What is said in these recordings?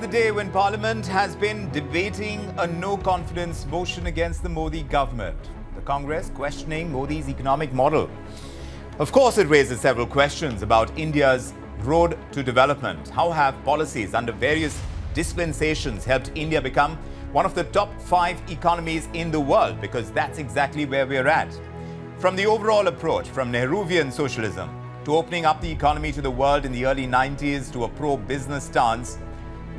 Another day when Parliament has been debating a no-confidence motion against the Modi government. The Congress questioning Modi's economic model. Of course, it raises several questions about India's road to development. How have policies under various dispensations helped India become one of the top 5 economies in the world? Because that's exactly where we're at. From the overall approach, from Nehruvian socialism to opening up the economy to the world in the early 90s to a pro-business stance,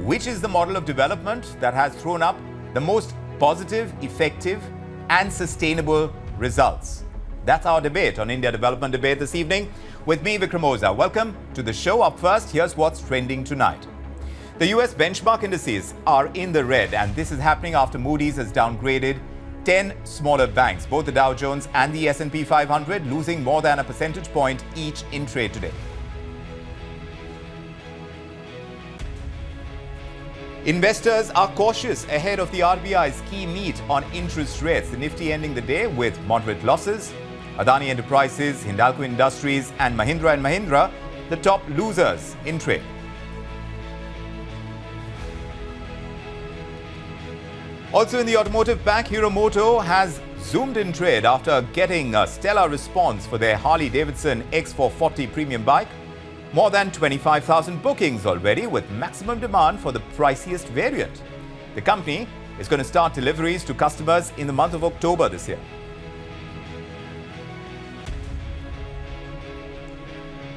which is the model of development that has thrown up the most positive, effective and sustainable results? That's our debate on India Development Debate this evening. With me, Vikram Oza. Welcome to the show. Up first, here's what's trending tonight. The US benchmark indices are in the red, and this is happening after Moodys has downgraded 10 smaller banks, both the Dow Jones and the S&P 500, losing more than a percentage point each in trade today. Investors are cautious ahead of the RBI's key meet on interest rates. The Nifty ending the day with moderate losses. Adani Enterprises, Hindalco Industries and Mahindra & Mahindra, the top losers in trade. Also in the automotive pack, Hero Moto has zoomed in trade after getting a stellar response for their Harley-Davidson X440 premium bike. More than 25,000 bookings already, with maximum demand for the priciest variant. The company is going to start deliveries to customers in the month of October this year.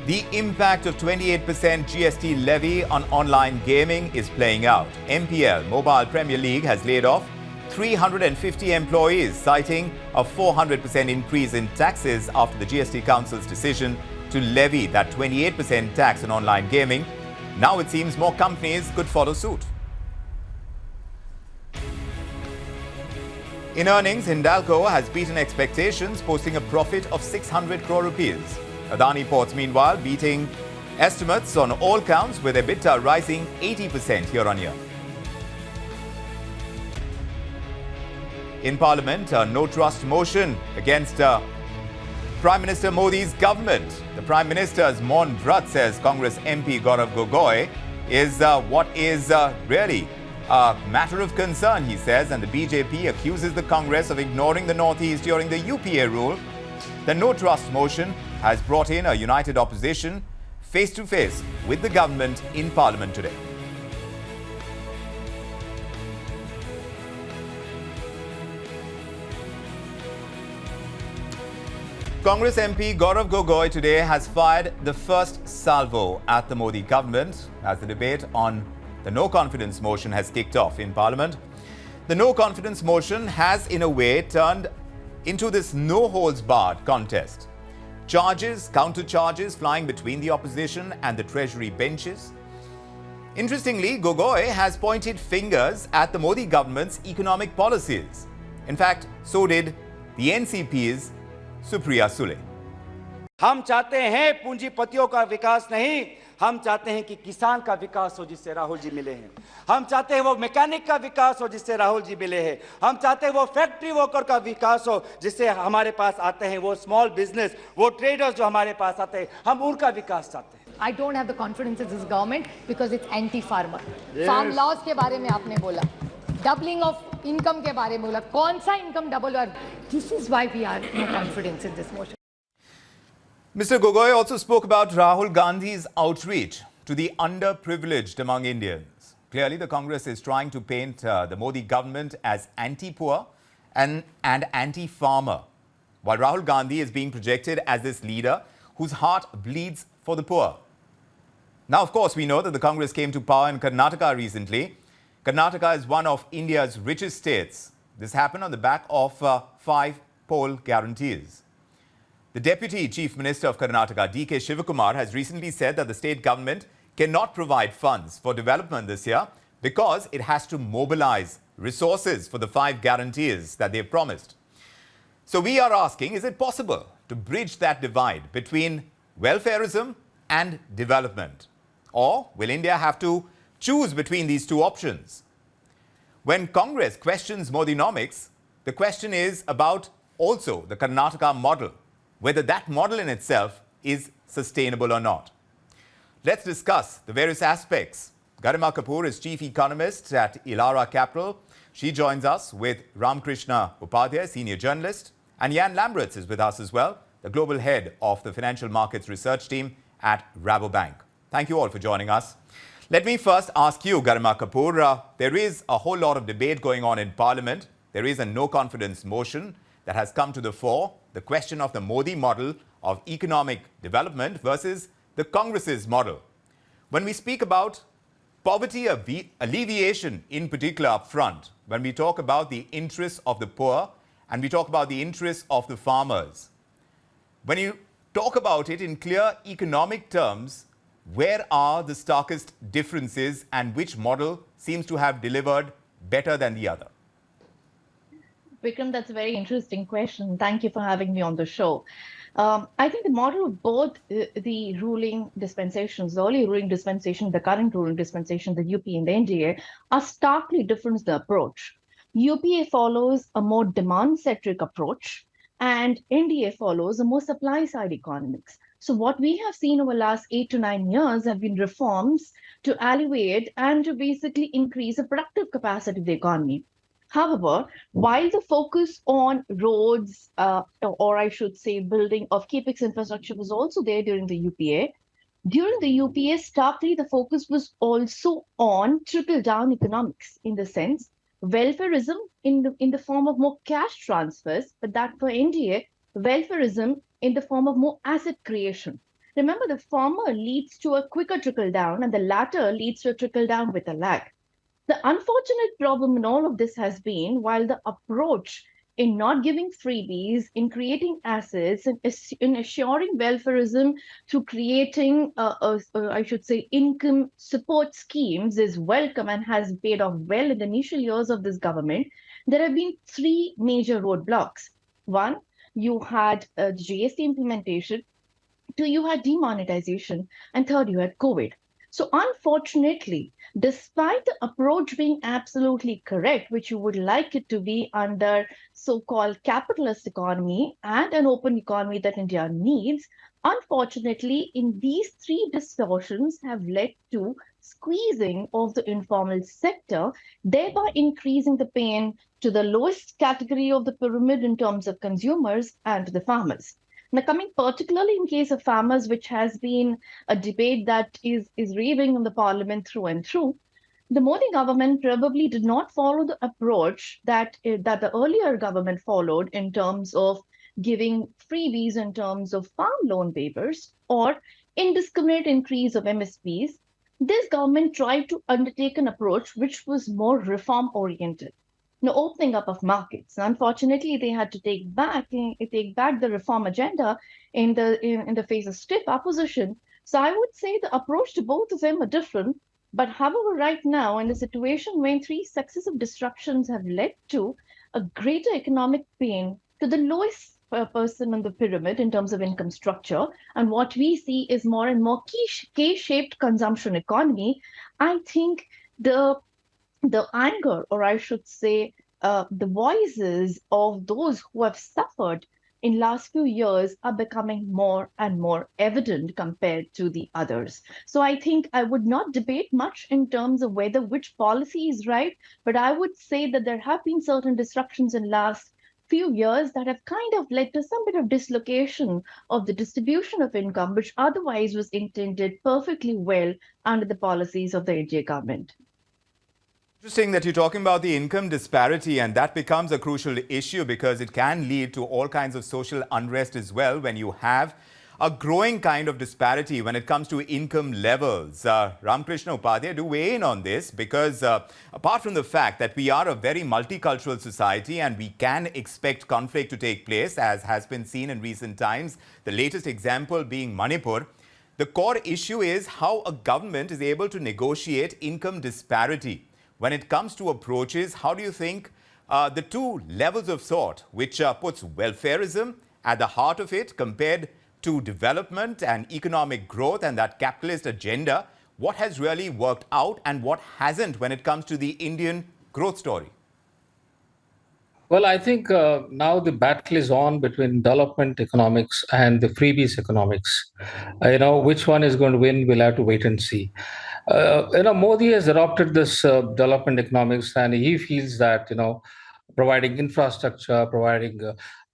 The impact of 28% GST levy on online gaming is playing out. MPL, Mobile Premier League, has laid off 350 employees, citing a 400% increase in taxes after the GST Council's decision to levy that 28% tax on online gaming. Now it seems more companies could follow suit. In earnings, Hindalco has beaten expectations, posting a profit of 600 crore rupees. Adani Ports, meanwhile, beating estimates on all counts, with EBITDA rising 80% year-on-year. In Parliament, a no-trust motion against Prime Minister Modi's government. The Prime Minister's Maun Vrat, says Congress MP Gaurav Gogoi, is what is really a matter of concern, he says, and the BJP accuses the Congress of ignoring the Northeast during the UPA rule. The no-trust motion has brought in a united opposition face-to-face with the government in Parliament today. Congress MP Gaurav Gogoi today has fired the first salvo at the Modi government as the debate on the no-confidence motion has kicked off in Parliament. The no-confidence motion has, in a way, turned into this no-holds-barred contest. Charges, countercharges flying between the opposition and the treasury benches. Interestingly, Gogoi has pointed fingers at the Modi government's economic policies. In fact, so did the NCP's Supriya Sule. हम चाहते हैं पूंजीपतियों का विकास नहीं, हम चाहते हैं कि किसान का विकास हो जिससे राहुल जी मिले हैं। हम चाहते हैं वो मैकेनिक का विकास हो जिससे राहुल जी मिले हैं। हम चाहते हैं वो फैक्ट्री वर्कर का विकास हो जिससे हमारे पास आते हैं वो स्मॉल बिजनेस, वो ट्रेडर्स जो हमारे पास आते हैं, हम उनका विकास चाहते हैं। I don't have the confidence in this government because it's anti-farmer. Farm laws के बारे में आपने बोला, doubling of income के बारे में बोला, कौन सा income double हुआ? This is why we are no confidence in this motion. Mr. Gogoi also spoke about Rahul Gandhi's outreach to the underprivileged among Indians. Clearly, the Congress is trying to paint the Modi government as anti-poor and anti-farmer, while Rahul Gandhi is being projected as this leader whose heart bleeds for the poor. Now, of course, we know that the Congress came to power in Karnataka recently. Karnataka is one of India's richest states. This happened on the back of 5 poll guarantees. The Deputy Chief Minister of Karnataka, D.K. Shivakumar, has recently said that the state government cannot provide funds for development this year because it has to mobilize resources for the 5 guarantees that they've promised. So we are asking, is it possible to bridge that divide between welfarism and development? Or will India have to choose between these two options? When Congress questions Modinomics, the question is about also the Karnataka model, whether that model in itself is sustainable or not. Let's discuss the various aspects Garima Kapoor is Chief Economist at Elara Capital. She joins us with Krishna Upadhya, Senior Journalist. And Jan Lambregts is with us as well, the Global Head of the Financial Markets Research Team at Rabobank. Thank you all for joining us. Let me first ask you, Garima Kapoor, there is a whole lot of debate going on in Parliament. There is a no-confidence motion that has come to the fore. The question of the Modi model of economic development versus the Congress's model. When we speak about poverty alleviation in particular up front, when we talk about the interests of the poor and we talk about the interests of the farmers, when you talk about it in clear economic terms, where are the starkest differences and which model seems to have delivered better than the other? Vikram, that's a very interesting question. Thank you for having me on the show. I think the model of both the ruling dispensations, the early ruling dispensation, the current ruling dispensation, the UP and the NDA, are starkly different in the approach. UPA follows a more demand-centric approach, and NDA follows a more supply-side economics. So what we have seen over the last 8 to 9 years have been reforms to alleviate and to basically increase the productive capacity of the economy. However, while the focus on roads, or I should say building of capex infrastructure was also there during the UPA, starkly the focus was also on trickle-down economics, in the sense welfarism in the form of more cash transfers, but that for NDA, welfarism in the form of more asset creation. Remember, the former leads to a quicker trickle-down and the latter leads to a trickle-down with a lag. The unfortunate problem in all of this has been, while the approach in not giving freebies, in creating assets, and in assuring welfarism through creating, I should say, income support schemes is welcome and has paid off well in the initial years of this government, there have been 3 major roadblocks. 1, you had the GST implementation. 2, you had demonetization. And 3rd, you had COVID. So unfortunately, despite the approach being absolutely correct, which you would like it to be under so-called capitalist economy and an open economy that India needs, unfortunately, in these 3 distortions have led to squeezing of the informal sector, thereby increasing the pain to the lowest category of the pyramid in terms of consumers and the farmers. Now, coming particularly in case of farmers, which has been a debate that is raving in the parliament through and through, the Modi government probably did not follow the approach that the earlier government followed in terms of giving freebies in terms of farm loan waivers or indiscriminate increase of MSPs. This government tried to undertake an approach which was more reform-oriented. No opening up of markets. Unfortunately, they had to take back the reform agenda in the face of stiff opposition. So I would say the approach to both of them are different. But however, right now, in a situation when 3 successive disruptions have led to a greater economic pain to the lowest person in the pyramid in terms of income structure, and what we see is more and more K-shaped consumption economy, I think the anger, or I should say, the voices of those who have suffered in last few years are becoming more and more evident compared to the others. So I think I would not debate much in terms of whether which policy is right, but I would say that there have been certain disruptions in last few years that have kind of led to some bit of dislocation of the distribution of income, which otherwise was intended perfectly well under the policies of the Indian government. Interesting that you're talking about the income disparity, and that becomes a crucial issue because it can lead to all kinds of social unrest as well when you have a growing kind of disparity when it comes to income levels. Krishna Upadhya, do weigh in on this because apart from the fact that we are a very multicultural society and we can expect conflict to take place, as has been seen in recent times, the latest example being Manipur, the core issue is how a government is able to negotiate income disparity. When it comes to approaches, how do you think the 2 levels of thought, which puts welfarism at the heart of it compared to development and economic growth and that capitalist agenda, what has really worked out and what hasn't when it comes to the Indian growth story? Well, I think now the battle is on between development economics and the freebies economics. Which one is going to win, we'll have to wait and see. Modi has adopted this development economics, and he feels that, providing infrastructure, providing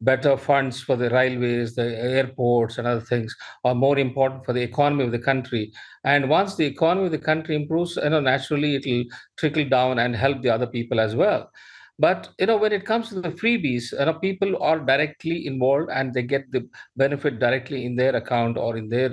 better funds for the railways, the airports, and other things are more important for the economy of the country. And once the economy of the country improves, naturally it will trickle down and help the other people as well. But when it comes to the freebies, people are directly involved and they get the benefit directly in their account or in their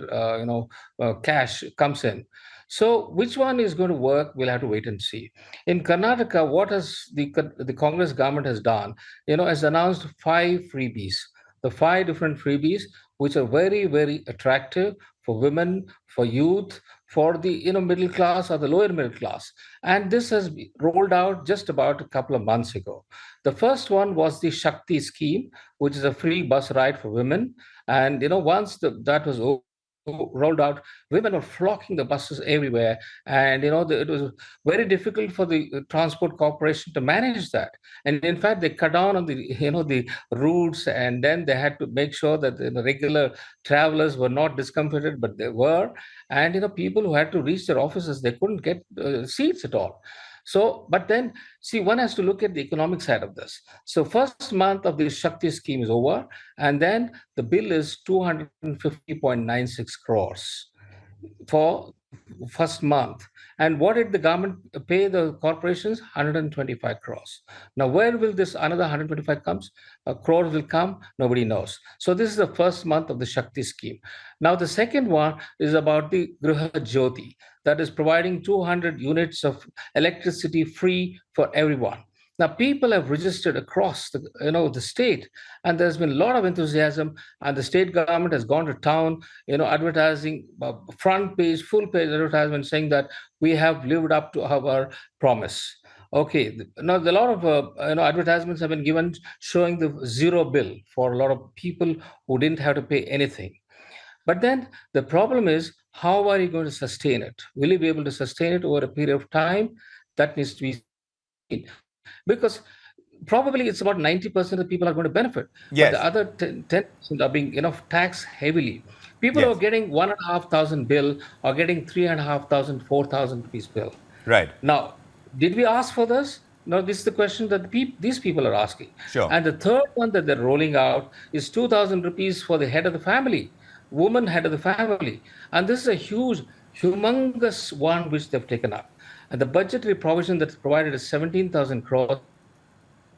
cash comes in. So which one is going to work? We'll have to wait and see. In Karnataka, what has the Congress government has done? Has announced 5 freebies, the 5 different freebies, which are very, very attractive for women, for youth, for the middle class or the lower middle class. And this has been rolled out just about a couple of months ago. The first one was the Shakti scheme, which is a free bus ride for women. And once that was rolled out, women were flocking the buses everywhere, and it was very difficult for the transport corporation to manage that. And in fact, they cut down on the routes, and then they had to make sure that the regular travelers were not discomforted, but they were. And people who had to reach their offices, they couldn't get seats at all. So, but then, see, one has to look at the economic side of this. So, first month of the Shakti scheme is over, and then the bill is 250.96 crores for first month. And what did the government pay the corporations? 125 crores. Now, where will this another 125 comes? Crores will come? Nobody knows. So this is the first month of the Shakti scheme. Now, the second one is about the Griha Jyoti, that is providing 200 units of electricity free for everyone. Now, people have registered across the state, and there's been a lot of enthusiasm. And the state government has gone to town, advertising front page, full page advertisement, saying that we have lived up to our promise. Okay, now a lot of advertisements have been given showing the zero bill for a lot of people who didn't have to pay anything. But then the problem is, how are you going to sustain it? Will you be able to sustain it over a period of time? That needs to be seen. Because probably it's about 90% of people are going to benefit, but Yes. the other 10% are being taxed heavily. People Yes. who are getting 1,500 bill are getting 3,500, 4,000 rupees bill. Right. Now, did we ask for this? No, this is the question that these people are asking. Sure. And the third one that they're rolling out is 2,000 rupees for the head of the family, woman head of the family. And this is a huge, humongous one which they've taken up. And the budgetary provision that's provided is 17,000 crores.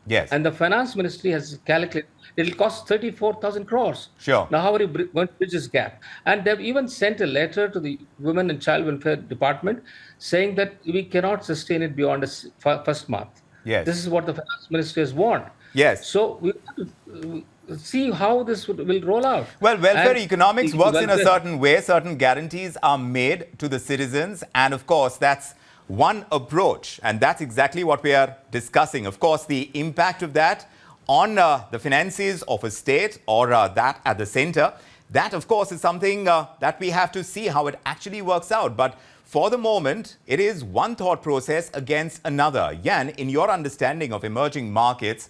Yes. And the finance ministry has calculated it'll cost 34,000 crores. Sure. Now, how are you going to bridge this gap? And they've even sent a letter to the Women and Child Welfare Department saying that we cannot sustain it beyond the first month. Yes. This is what the finance ministry has warned. Yes. So we have to see how this will roll out. Well, welfare And economics the works in a welfare- certain way. Certain guarantees are made to the citizens. And of course, that's one approach. And that's exactly what we are discussing. Of course, the impact of that on the finances of a state or that at the center, that, of course, is something that we have to see how it actually works out. But for the moment, it is one thought process against another. Jan, in your understanding of emerging markets,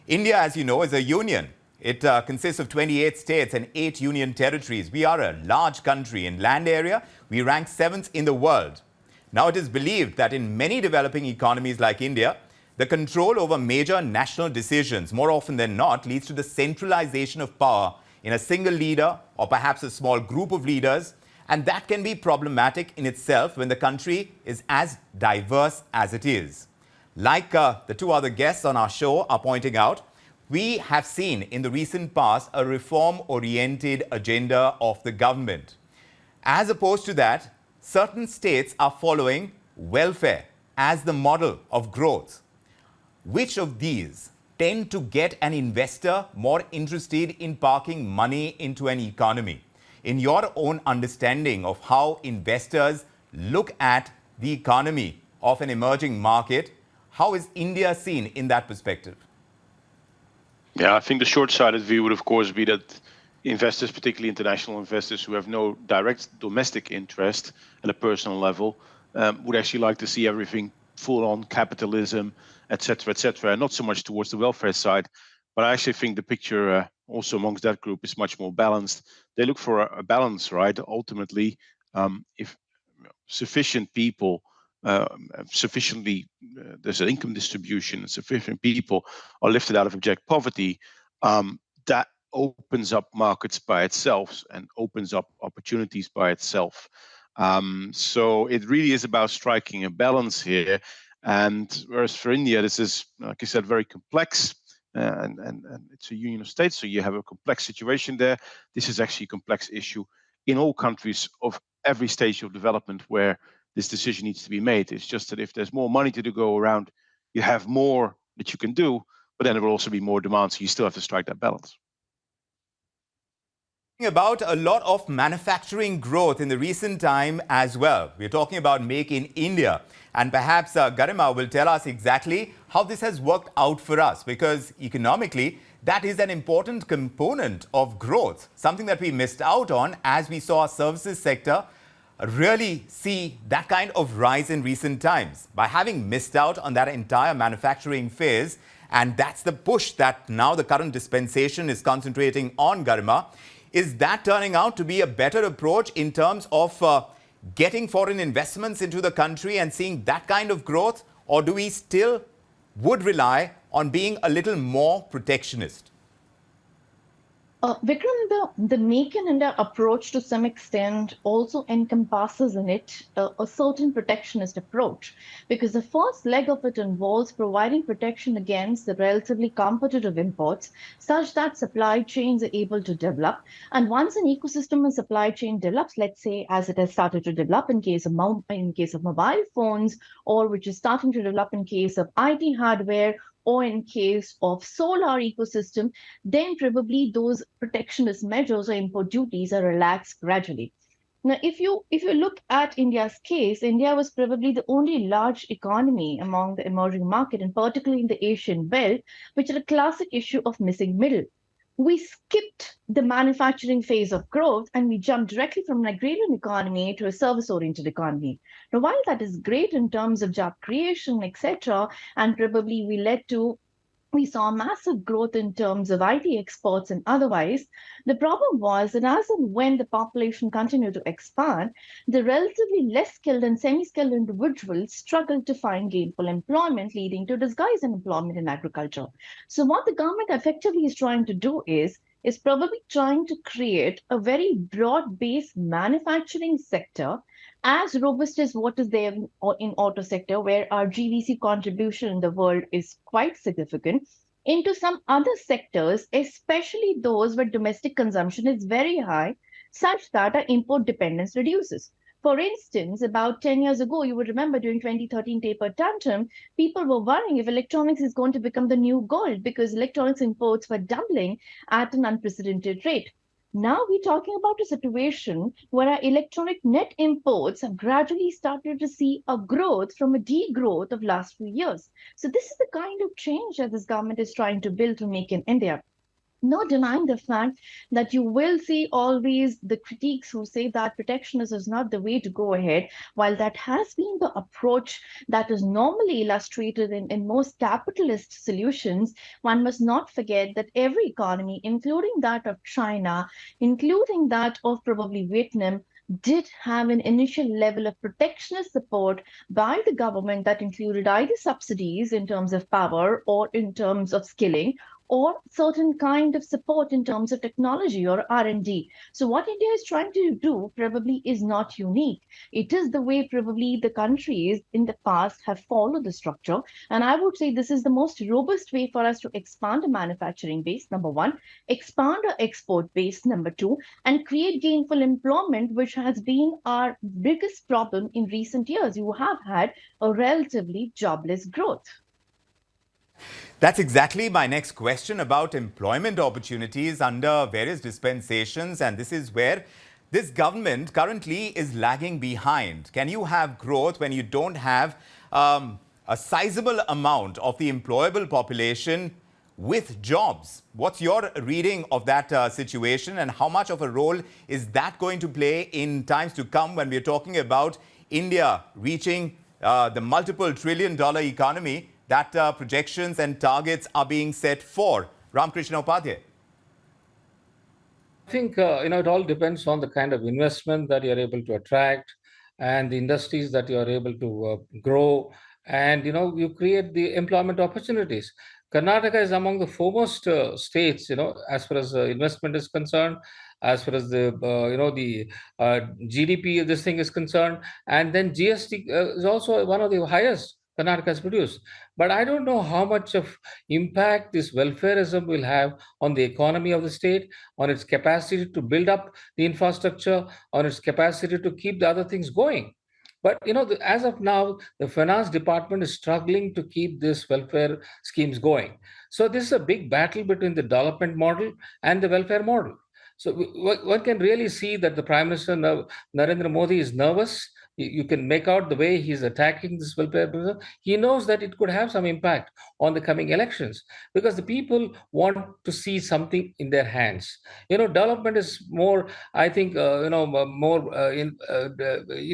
India, as you know, is a union. It consists of 28 states and 8 union territories. We are a large country. In land area, we rank 7th in the world. Now, it is believed that in many developing economies like India, the control over major national decisions, more often than not, leads to the centralization of power in a single leader or perhaps a small group of leaders. And that can be problematic in itself when the country is as diverse as it is. Like the 2 other guests on our show are pointing out, we have seen in the recent past a reform-oriented agenda of the government. As opposed to that, certain states are following welfare as the model of growth. Which of these tend to get an investor more interested in parking money into an economy? In your own understanding of how investors look at the economy of an emerging market, how is India seen in that perspective? Yeah, I think the short-sighted view would, of course, be that investors, particularly international investors who have no direct domestic interest at a personal level, would actually like to see everything full-on capitalism, etc., and not so much towards the welfare side. But I actually think the picture also amongst that group is much more balanced. They look for a balance, right? Ultimately, if sufficient people, there's an income distribution, sufficient people are lifted out of abject poverty, that opens up markets by itself and opens up opportunities by itself. So it really is about striking a balance here. And whereas for India, this is, like I said, very complex, and it's a union of states, so you have a complex situation there. This is actually a complex issue in all countries of every stage of development where this decision needs to be made. It's just that if there's more money to go around, you have more that you can do, but then there will also be more demand, so you still have to strike that balance. About a lot of manufacturing growth in the recent time as well. We're talking about Make in India. And perhaps Garima will tell us exactly how this has worked out for us, because economically, that is an important component of growth, something that we missed out on as we saw our services sector really see that kind of rise in recent times. By having missed out on that entire manufacturing phase, and that's the push that now the current dispensation is concentrating on, Garima. Is that turning out to be a better approach in terms of getting foreign investments into the country and seeing that kind of growth? Or do we still would rely on being a little more protectionist? Vikram, the Make in India approach to some extent also encompasses in it a certain protectionist approach, because the first leg of it involves providing protection against the relatively competitive imports such that supply chains are able to develop. And once an ecosystem and supply chain develops, let's say as it has started to develop in case of mobile phones, or which is starting to develop in case of IT hardware, or in case of solar ecosystem, then probably those protectionist measures or import duties are relaxed gradually. Now, if you look at India's case, India was probably the only large economy among the emerging market, and particularly in the Asian belt, which had a classic issue of missing middle. We skipped the manufacturing phase of growth and we jumped directly from an agrarian economy to a service-oriented economy. Now, while that is great in terms of job creation, etc., and probably we saw massive growth in terms of IT exports and otherwise, the problem was that as and when the population continued to expand, the relatively less skilled and semi-skilled individuals struggled to find gainful employment, leading to disguised unemployment in agriculture. So what the government effectively is trying to do is probably trying to create a very broad-based manufacturing sector as robust as what is there in auto sector, where our GDP contribution in the world is quite significant, into some other sectors, especially those where domestic consumption is very high, such that our import dependence reduces. For instance, about 10 years ago, you would remember during 2013 taper tantrum, people were worrying if electronics is going to become the new gold because electronics imports were doubling at an unprecedented rate. Now we're talking about a situation where our electronic net imports have gradually started to see a growth from a degrowth of last few years. So this is the kind of change that this government is trying to build to Make in India. Not denying the fact that you will see always the critiques who say that protectionism is not the way to go ahead, while that has been the approach that is normally illustrated in most capitalist solutions. One must not forget that every economy, including that of China, including that of probably Vietnam, did have an initial level of protectionist support by the government that included either subsidies in terms of power or in terms of skilling, or certain kind of support in terms of technology or R&D. So what India is trying to do probably is not unique. It is the way probably the countries in the past have followed the structure. And I would say this is the most robust way for us to expand a manufacturing base, number one, expand our export base, number two, and create gainful employment, which has been our biggest problem in recent years. You have had a relatively jobless growth. That's exactly my next question about employment opportunities under various dispensations. And this is where this government currently is lagging behind. Can you have growth when you don't have a sizable amount of the employable population with jobs? What's your reading of that situation, and how much of a role is that going to play in times to come when we're talking about India reaching the multiple trillion-dollar economy that projections and targets are being set for? Krishna Upadhya. I think it all depends on the kind of investment that you're able to attract and the industries that you are able to grow, and you create the employment opportunities. Karnataka is among the foremost states, as far as investment is concerned, as far as the GDP of this thing is concerned, and then GST is also one of the highest Karnataka has produced. But I don't know how much of impact this welfarism will have on the economy of the state, on its capacity to build up the infrastructure, on its capacity to keep the other things going. But as of now, the finance department is struggling to keep this welfare schemes going. So this is a big battle between the development model and the welfare model. So one can really see that the Prime Minister Narendra Modi is nervous. You can make out the way he's attacking this welfare business. He knows that it could have some impact on the coming elections, because the people want to see something in their hands. Development is more, I think,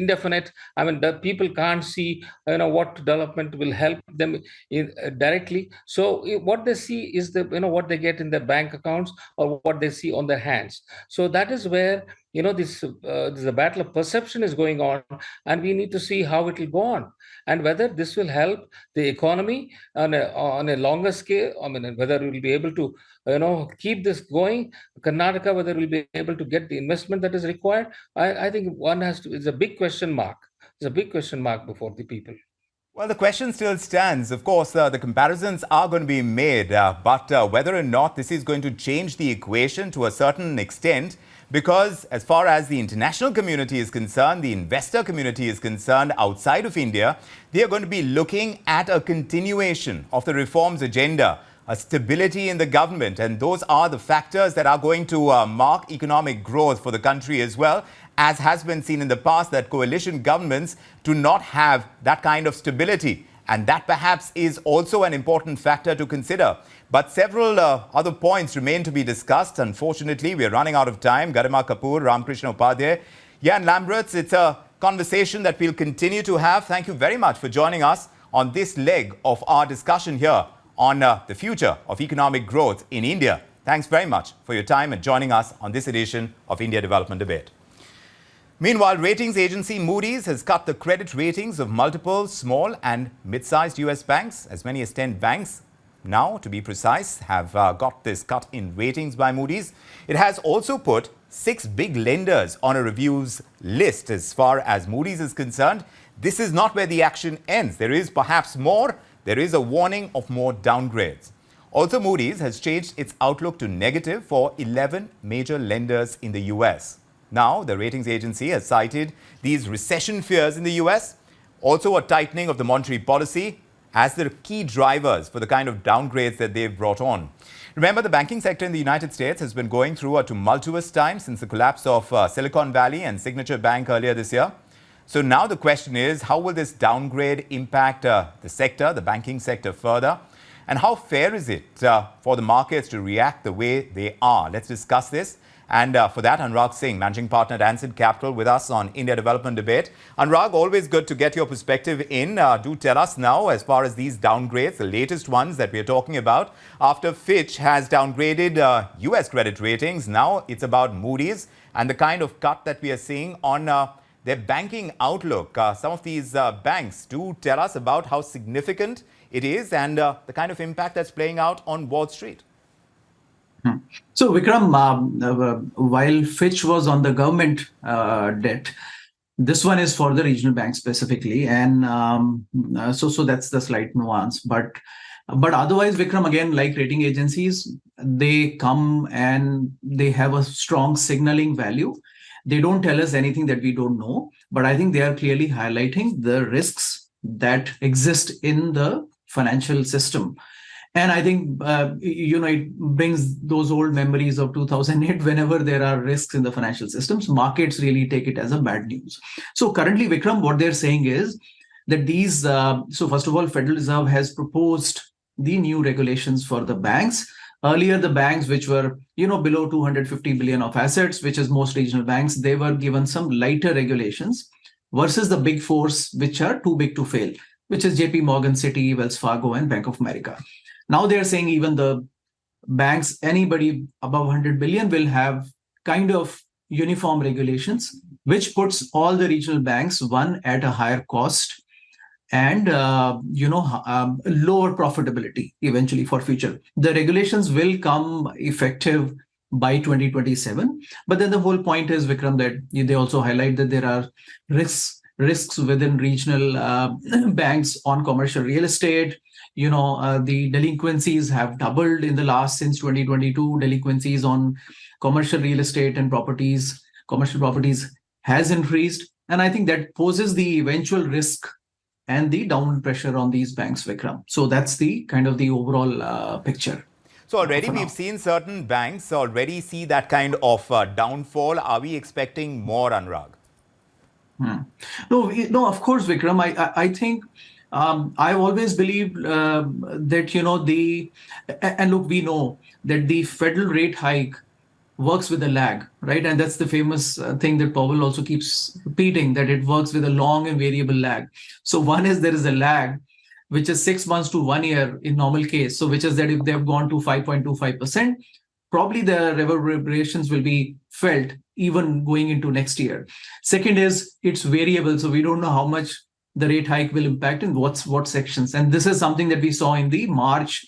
indefinite. I mean, the people can't see, what development will help them directly. So what they see is what they get in their bank accounts or what they see on their hands. So that is where this is a battle of perception is going on, and we need to see how it will go on, and whether this will help the economy on a longer scale. I mean, whether we will be able to keep this going, Karnataka, whether we'll be able to get the investment that is required. I think it's a big question mark. It's a big question mark before the people. Well, the question still stands. Of course, the comparisons are going to be made, but whether or not this is going to change the equation to a certain extent, because as far as the international community is concerned, the investor community is concerned outside of India, they are going to be looking at a continuation of the reforms agenda, a stability in the government, and those are the factors that are going to mark economic growth for the country as well, as has been seen in the past that coalition governments do not have that kind of stability. And that perhaps is also an important factor to consider. But several other points remain to be discussed. Unfortunately, we are running out of time. Garima Kapoor, Krishna Upadhya, Jan Lambregts, it's a conversation that we'll continue to have. Thank you very much for joining us on this leg of our discussion here on the future of economic growth in India. Thanks very much for your time and joining us on this edition of India Development Debate. Meanwhile, ratings agency Moodys has cut the credit ratings of multiple small and mid-sized US banks. As many as 10 banks now, to be precise, have got this cut in ratings by Moodys. It has also put 6 big lenders on a reviews list. As far as Moodys is concerned, this is not where the action ends. There is perhaps more. There is a warning of more downgrades. Also, Moodys has changed its outlook to negative for 11 major lenders in the US. Now, the ratings agency has cited these recession fears in the US, also a tightening of the monetary policy as the key drivers for the kind of downgrades that they've brought on. Remember, the banking sector in the United States has been going through a tumultuous time since the collapse of Silicon Valley and Signature Bank earlier this year. So now the question is, how will this downgrade impact the sector, the banking sector further? And how fair is it for the markets to react the way they are? Let's discuss this. And for that, Anurag Singh, Managing Partner at Elara Capital, with us on India Development Debate. Anurag, always good to get your perspective in. Do tell us now, as far as these downgrades, the latest ones that we're talking about, after Fitch has downgraded US credit ratings, now it's about Moodys and the kind of cut that we are seeing on their banking outlook. Some of these banks, do tell us about how significant it is and the kind of impact that's playing out on Wall Street. So, Vikram, while Fitch was on the government debt, this one is for the regional banks specifically, and so that's the slight nuance. But otherwise, Vikram, again, like rating agencies, they come and they have a strong signaling value. They don't tell us anything that we don't know, but I think they are clearly highlighting the risks that exist in the financial system. And I think, it brings those old memories of 2008. Whenever there are risks in the financial systems, markets really take it as a bad news. So currently, Vikram, what they're saying is that these, so first of all, Federal Reserve has proposed the new regulations for the banks. Earlier, the banks which were, below 250 billion of assets, which is most regional banks, they were given some lighter regulations versus the big fours, which are too big to fail, which is JP Morgan, Citi, Wells Fargo, and Bank of America. Now they're saying even the banks, anybody above 100 billion will have kind of uniform regulations, which puts all the regional banks, one, at a higher cost and lower profitability eventually for future. The regulations will come effective by 2027. But then the whole point is, Vikram, that they also highlight that there are risks within regional banks on commercial real estate. The delinquencies have doubled in the last, since 2022. Delinquencies on commercial real estate and commercial properties has increased. And I think that poses the eventual risk and the downward pressure on these banks, Vikram. So that's the kind of the overall picture. So already we've seen certain banks already see that kind of downfall. Are we expecting more, Anurag? No, of course, Vikram. I think I've always believed that, and look, we know that the federal rate hike works with a lag, right? And that's the famous thing that Powell also keeps repeating, that it works with a long and variable lag. So one is there is a lag, which is 6 months to 1 year in normal case. So which is that if they have gone to 5.25%, probably the reverberations will be felt even going into next year. Second is it's variable. So we don't know how much the rate hike will impact in what sections. And this is something that we saw in the March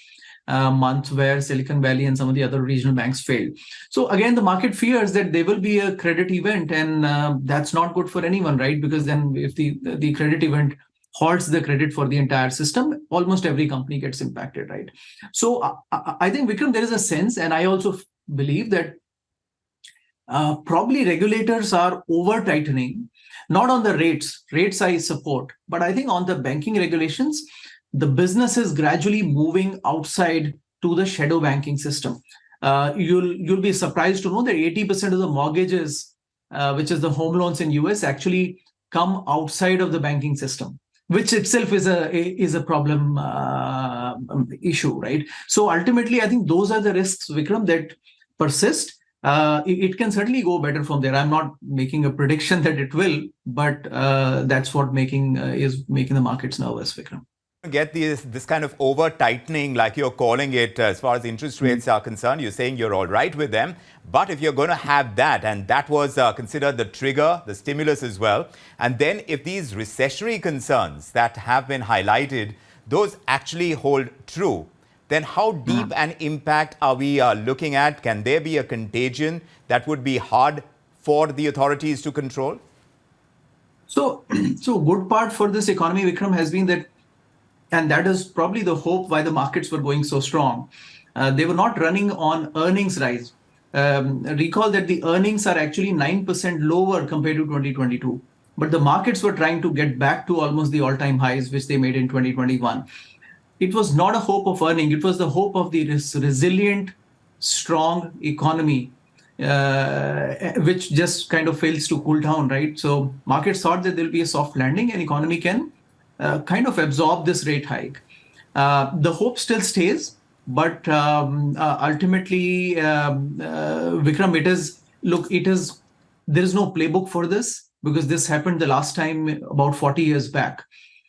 month, where Silicon Valley and some of the other regional banks failed. So again, the market fears that there will be a credit event, and that's not good for anyone, right? Because then if the credit event halts the credit for the entire system, almost every company gets impacted, right? So I think, Vikram, there is a sense, and I also believe that probably regulators are over tightening, not on the rates I support, but I think on the banking regulations. The business is gradually moving outside to the shadow banking system. You'll be surprised to know that 80% of the mortgages, which is the home loans in US, actually come outside of the banking system, which itself is a problem issue, right? So ultimately, I think those are the risks, Vikram, that persist. It can certainly go better from there. I'm not making a prediction that it will, but that's what is making the markets nervous, Vikram. Get this kind of over tightening, like you're calling it, as far as interest rates are concerned. You're saying you're all right with them, but if you're going to have that, and that was considered the trigger, the stimulus as well, and then if these recessionary concerns that have been highlighted, those actually hold true, then how deep an impact are we looking at? Can there be a contagion that would be hard for the authorities to control? So good part for this economy, Vikram, has been that, and that is probably the hope why the markets were going so strong. They were not running on earnings rise. Recall that the earnings are actually 9% lower compared to 2022. But the markets were trying to get back to almost the all-time highs, which they made in 2021. It was not a hope of earning. It was the hope of the resilient, strong economy, which just kind of fails to cool down, right? So markets thought that there will be a soft landing and economy can kind of absorb this rate hike. The hope still stays, but ultimately, Vikram, there is no playbook for this, because this happened the last time about 40 years back.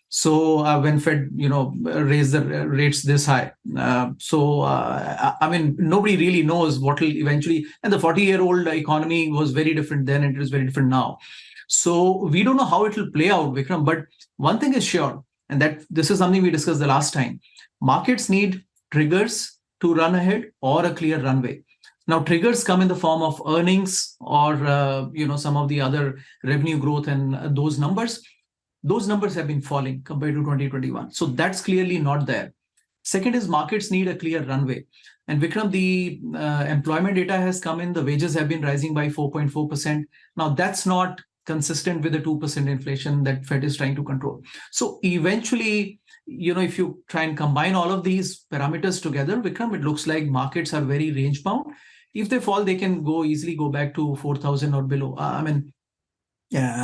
So when Fed, raised the rates this high. I mean, nobody really knows what will eventually, and the 40-year-old economy was very different then, and it is very different now. So we don't know how it will play out, Vikram, but one thing is sure, and that this is something we discussed the last time. Markets need triggers to run ahead or a clear runway. Now, triggers come in the form of earnings or, some of the other revenue growth, and those numbers have been falling compared to 2021. So that's clearly not there. Second is markets need a clear runway. And Vikram, the employment data has come in, the wages have been rising by 4.4%. Now, that's not consistent with the 2% inflation that Fed is trying to control. So eventually, if you try and combine all of these parameters together, Vikram, it looks like markets are very range bound. If they fall, they can easily go back to 4,000 or below.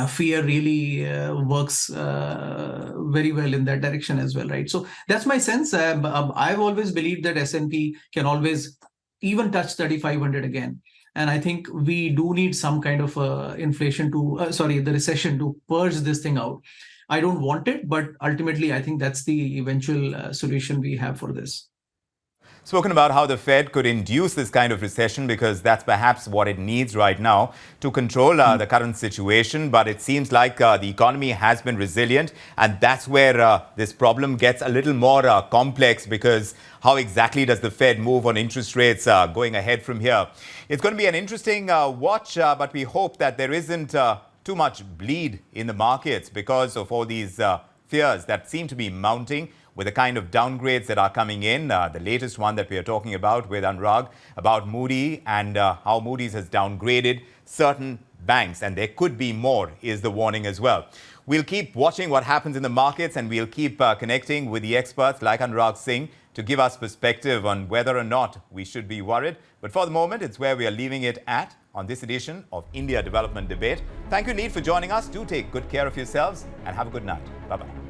Fear really works very well in that direction as well, right? So that's my sense. I've always believed that S&P can always even touch 3,500 again. And I think we do need some kind of the recession to purge this thing out. I don't want it, but ultimately, I think that's the eventual solution we have for this. spoken about how the Fed could induce this kind of recession because that's perhaps what it needs right now to control the current situation. But it seems like the economy has been resilient, and that's where this problem gets a little more complex, because how exactly does the Fed move on interest rates going ahead from here? It's going to be an interesting watch, but we hope that there isn't too much bleed in the markets because of all these fears that seem to be mounting with the kind of downgrades that are coming in. The latest one that we are talking about with Anurag, about Moody and how Moody's has downgraded certain banks, and there could be more, is the warning as well. We'll keep watching what happens in the markets, and we'll keep connecting with the experts like Anurag Singh to give us perspective on whether or not we should be worried. But for the moment, it's where we are leaving it at on this edition of India Development Debate. Thank you, Need, for joining us. Do take good care of yourselves and have a good night. Bye-bye.